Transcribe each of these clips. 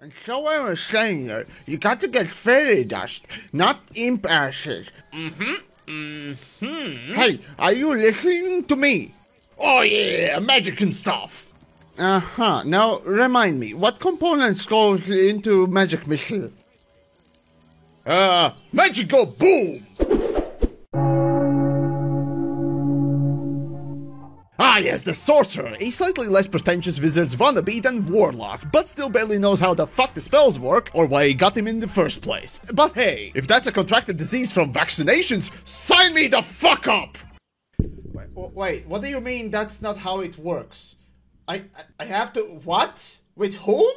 And so I was saying, you got to get fairy dust, not imp ashes. Hey, are you listening to me? Oh yeah, magic and stuff. Now, remind me, what components goes into magic missile? Magical boom! Ah yes, the Sorcerer, a slightly less pretentious wizard's wannabe than Warlock, but still barely knows how the fuck the spells work, or why he got him in the first place. But hey, if that's a contracted disease from vaccinations, sign me the fuck up! Wait, what do you mean that's not how it works? I have to, what? With whom?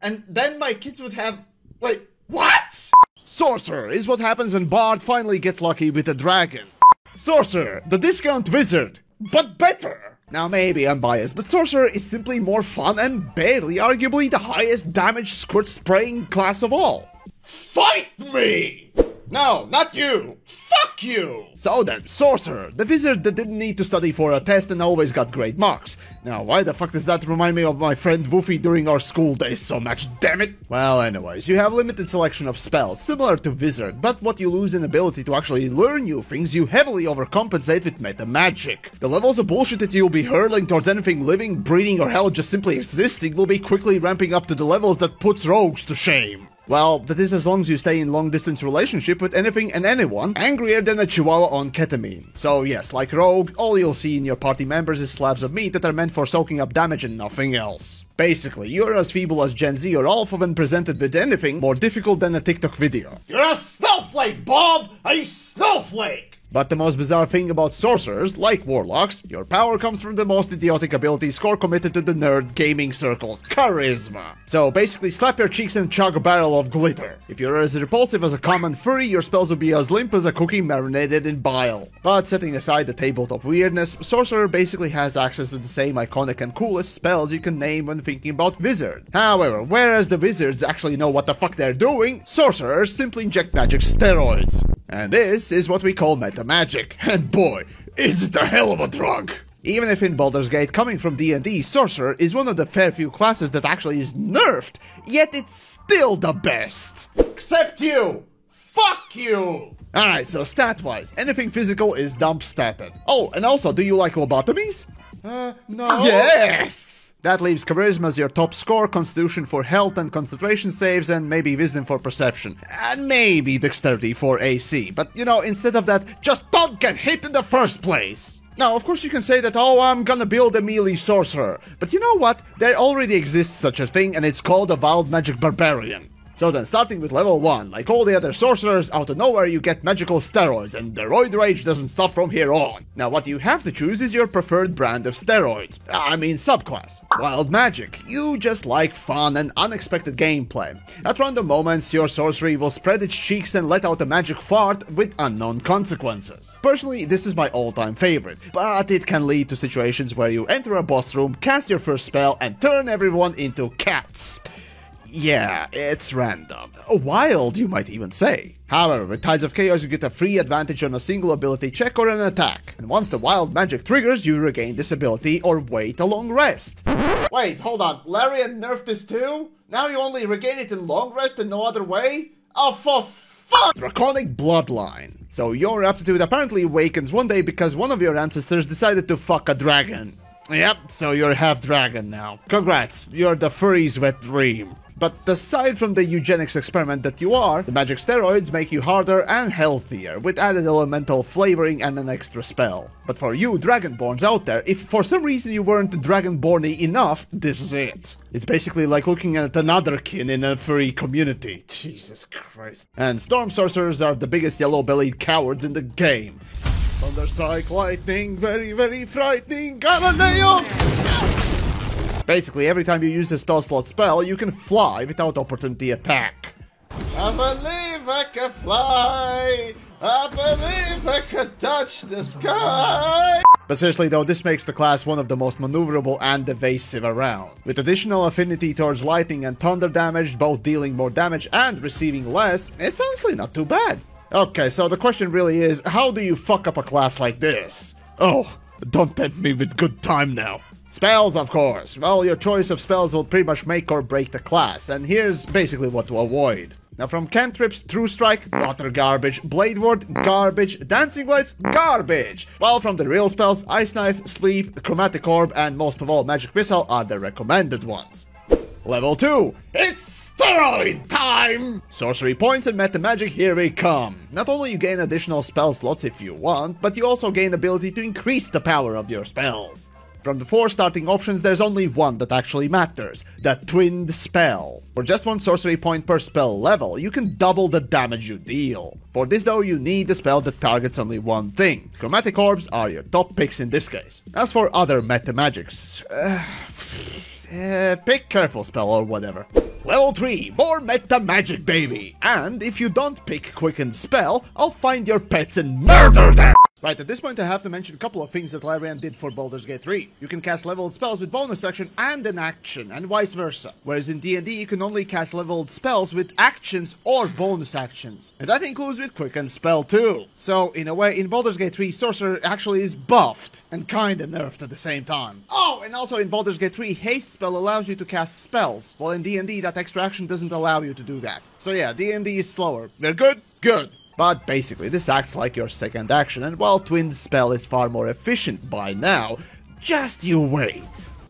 And then my kids would have, wait, what? Sorcerer is what happens when Bard finally gets lucky with a dragon. Sorcerer, the discount wizard, but better! Now maybe I'm biased, but Sorcerer is simply more fun and barely arguably the highest damage squirt spraying class of all. Fight me! No, not you! Fuck you! So then, Sorcerer, the wizard that didn't need to study for a test and always got great marks. Now, why the fuck does that remind me of my friend Woofy during our school days so much, damn it? Well, anyways, you have limited selection of spells, similar to Wizard, but what you lose in ability to actually learn new things, you heavily overcompensate with meta magic. The levels of bullshit that you'll be hurling towards anything living, breathing, or hell just simply existing will be quickly ramping up to the levels that puts rogues to shame. Well, that is as long as you stay in long-distance relationship with anything and anyone angrier than a chihuahua on ketamine. So yes, like Rogue, all you'll see in your party members is slabs of meat that are meant for soaking up damage and nothing else. Basically, you're as feeble as Gen Z or Alpha when presented with anything more difficult than a TikTok video. You're a snowflake, Bob! A snowflake! But the most bizarre thing about sorcerers, like warlocks, your power comes from the most idiotic ability score committed to the nerd gaming circles, charisma. So basically slap your cheeks and chug a barrel of glitter. If you're as repulsive as a common furry, your spells will be as limp as a cookie marinated in bile. But setting aside the tabletop weirdness, sorcerer basically has access to the same iconic and coolest spells you can name when thinking about wizard. However, whereas the wizards actually know what the fuck they're doing, sorcerers simply inject magic steroids. And this is what we call meta magic, and boy, is it a hell of a drug! Even if in Baldur's Gate coming from D&D, Sorcerer is one of the fair few classes that actually is nerfed, yet it's still the best! Except you! Fuck you! Alright, so stat-wise, anything physical is dump statted. Oh, and also, do you like lobotomies? No. Yes! That leaves Charisma as your top score, Constitution for health and concentration saves, and maybe Wisdom for perception. And maybe Dexterity for AC. But, you know, instead of that, just don't get hit in the first place! Now, of course you can say that, oh, I'm gonna build a melee sorcerer. But you know what? There already exists such a thing, and it's called a Wild Magic Barbarian. So then, starting with level 1, like all the other sorcerers, out of nowhere you get magical steroids, and the roid rage doesn't stop from here on. Now what you have to choose is your preferred brand of steroids. I mean subclass. Wild magic. You just like fun and unexpected gameplay. At random moments, your sorcery will spread its cheeks and let out a magic fart with unknown consequences. Personally, this is my all-time favorite, but it can lead to situations where you enter a boss room, cast your first spell, and turn everyone into cats. Yeah, it's random. Wild, you might even say. However, with Tides of Chaos you get a free advantage on a single ability check or an attack. And once the wild magic triggers, you regain this ability or wait a long rest. Wait, hold on. Larian nerfed this too? Now you only regain it in long rest and no other way? Oh, for fuck! Draconic Bloodline. So your aptitude apparently awakens one day because one of your ancestors decided to fuck a dragon. Yep, so you're half dragon now. Congrats, you're the furry's wet dream. But aside from the eugenics experiment that you are, the magic steroids make you harder and healthier, with added elemental flavoring and an extra spell. But for you Dragonborns out there, if for some reason you weren't Dragonborny enough, this is it. It's basically like looking at another kin in a furry community. Jesus Christ. And Storm Sorcerers are the biggest yellow-bellied cowards in the game. Thunderstrike, lightning, very, very frightening, Galileo! Basically, every time you use a spell slot spell, you can fly without opportunity attack. I believe I can fly! I believe I can touch the sky! But seriously though, this makes the class one of the most maneuverable and evasive around. With additional affinity towards lightning and thunder damage, both dealing more damage and receiving less, it's honestly not too bad. Okay, so the question really is, how do you fuck up a class like this? Oh, don't tempt me with good time now. Spells, of course. Well, your choice of spells will pretty much make or break the class, and here's basically what to avoid. Now, from cantrips, True Strike, utter garbage, Blade Ward, garbage, Dancing Blades, garbage! While from the real spells, Ice Knife, Sleep, Chromatic Orb, and most of all, Magic Missile are the recommended ones. Level 2, it's steroid time! Sorcery points and meta magic, here we come. Not only you gain additional spell slots if you want, but you also gain ability to increase the power of your spells. From the 4 starting options, there's only one that actually matters, the Twinned Spell. For just 1 sorcery point per spell level, you can double the damage you deal. For this though, you need a spell that targets only one thing. Chromatic Orbs are your top picks in this case. As for other meta magics, pick Careful Spell or whatever. Level 3, more meta magic, baby! And if you don't pick Quicken Spell, I'll find your pets and murder them! Right, at this point I have to mention a couple of things that Larian did for Baldur's Gate 3. You can cast leveled spells with bonus action and an action, and vice versa. Whereas in D&D you can only cast leveled spells with actions or bonus actions. And that includes with Quicken Spell too. So, in a way, in Baldur's Gate 3, Sorcerer actually is buffed and kinda nerfed at the same time. Oh, and also in Baldur's Gate 3, Haste Spell allows you to cast spells, while in D&D that extra action doesn't allow you to do that. So yeah, D&D is slower. We're good? Good. But basically, this acts like your second action, and while Twin Spell is far more efficient by now, just you wait.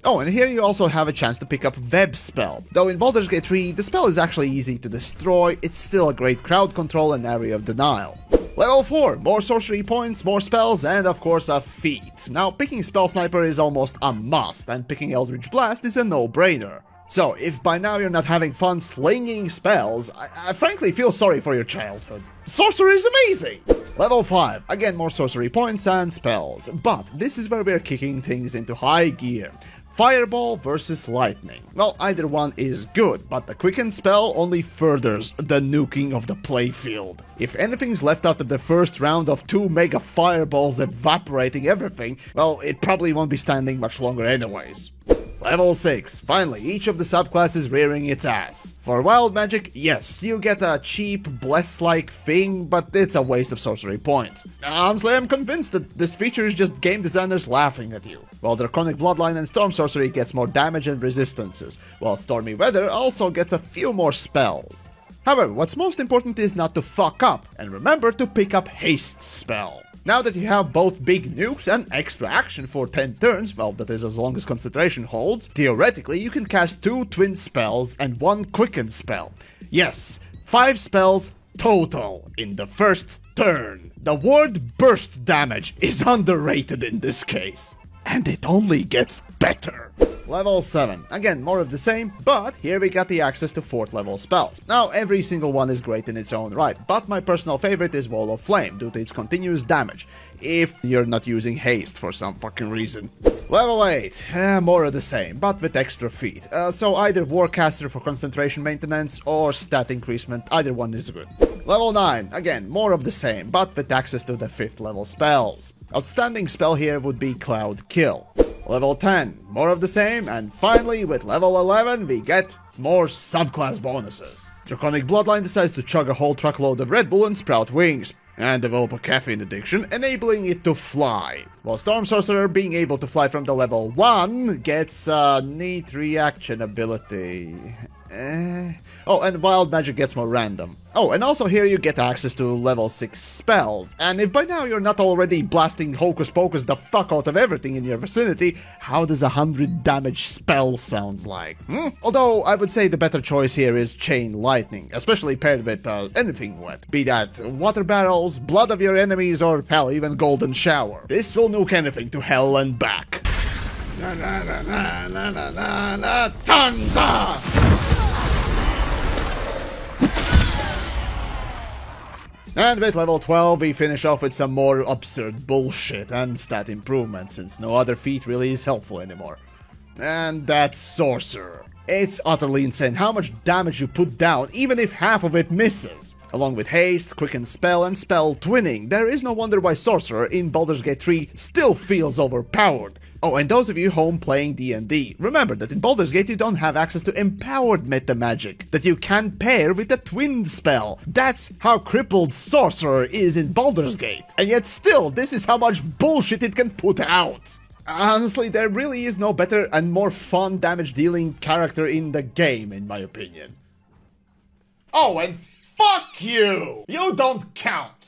Oh, and here you also have a chance to pick up Web Spell. Though in Baldur's Gate 3, the spell is actually easy to destroy, it's still a great crowd control and area of denial. Level 4, more sorcery points, more spells, and of course a feat. Now, picking Spell Sniper is almost a must, and picking Eldritch Blast is a no-brainer. So, if by now you're not having fun slinging spells, I frankly feel sorry for your childhood. Sorcery is amazing! Level 5, again more sorcery points and spells, but this is where we're kicking things into high gear. Fireball versus Lightning. Well, either one is good, but the Quicken Spell only furthers the nuking of the playfield. If anything's left after the first round of 2 mega fireballs evaporating everything, well, it probably won't be standing much longer anyways. Level 6. Finally, each of the subclasses rearing its ass. For Wild Magic, yes, you get a cheap, bless-like thing, but it's a waste of sorcery points. Honestly, I'm convinced that this feature is just game designers laughing at you. While Draconic Bloodline and Storm Sorcery gets more damage and resistances, while Stormy Weather also gets a few more spells. However, what's most important is not to fuck up, and remember to pick up Haste Spell. Now that you have both big nukes and extra action for 10 turns, well, that is as long as concentration holds, theoretically you can cast 2 twin spells and 1 quicken spell. Yes, 5 spells total in the first turn. The word burst damage is underrated in this case. And it only gets better. Level 7. Again, more of the same, but here we got the access to 4th level spells. Now, every single one is great in its own right, but my personal favorite is Wall of Flame, due to its continuous damage, if you're not using haste for some fucking reason. Level 8. More of the same, but with extra feat. So either Warcaster for concentration maintenance, or stat increasement, either one is good. Level 9. Again, more of the same, but with access to the 5th level spells. Outstanding spell here would be Cloud Kill. Level 10, more of the same, and finally, with level 11, we get more subclass bonuses. Draconic Bloodline decides to chug a whole truckload of Red Bull and sprout wings, and develop a caffeine addiction, enabling it to fly. While Storm Sorcerer, being able to fly from the level 1, gets a neat reaction ability. Oh, and Wild Magic gets more random. Oh, and also here you get access to level 6 spells. And if by now you're not already blasting Hocus Pocus the fuck out of everything in your vicinity, how does 100 damage spell sounds like? Although, I would say the better choice here is Chain Lightning, especially paired with anything wet. Be that water barrels, blood of your enemies, or hell, even Golden Shower. This will nuke anything to hell and back. Na na na na na na na na Tanza! And with level 12, we finish off with some more absurd bullshit and stat improvements, since no other feat really is helpful anymore. And that's Sorcerer. It's utterly insane how much damage you put down, even if half of it misses. Along with Haste, Quicken Spell, and Spell Twinning, there is no wonder why Sorcerer in Baldur's Gate 3 still feels overpowered. Oh, and those of you home playing D&D, remember that in Baldur's Gate you don't have access to empowered meta magic that you can pair with a twin spell. That's how crippled Sorcerer is in Baldur's Gate. And yet still, this is how much bullshit it can put out. Honestly, there really is no better and more fun damage-dealing character in the game, in my opinion. Oh, and fuck you! You don't count!